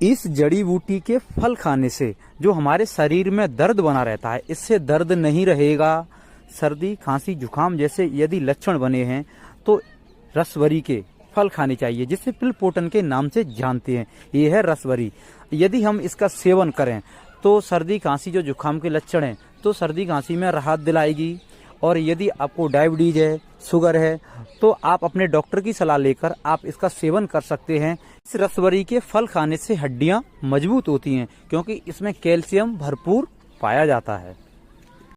इस जड़ी बूटी के फल खाने से जो हमारे शरीर में दर्द बना रहता है, इससे दर्द नहीं रहेगा। सर्दी खांसी जुकाम जैसे यदि लक्षण बने हैं तो रसवरी के फल खाने चाहिए, जिसे पिलपोटन के नाम से जानते हैं। ये है रसवरी। यदि हम इसका सेवन करें तो सर्दी खांसी जो जुकाम के लक्षण हैं तो सर्दी खांसी में राहत दिलाएगी। और यदि आपको डायबिटीज है, शुगर है, तो आप अपने डॉक्टर की सलाह लेकर आप इसका सेवन कर सकते हैं। इस रसवरी के फल खाने से हड्डियां मजबूत होती हैं, क्योंकि इसमें कैल्शियम भरपूर पाया जाता है।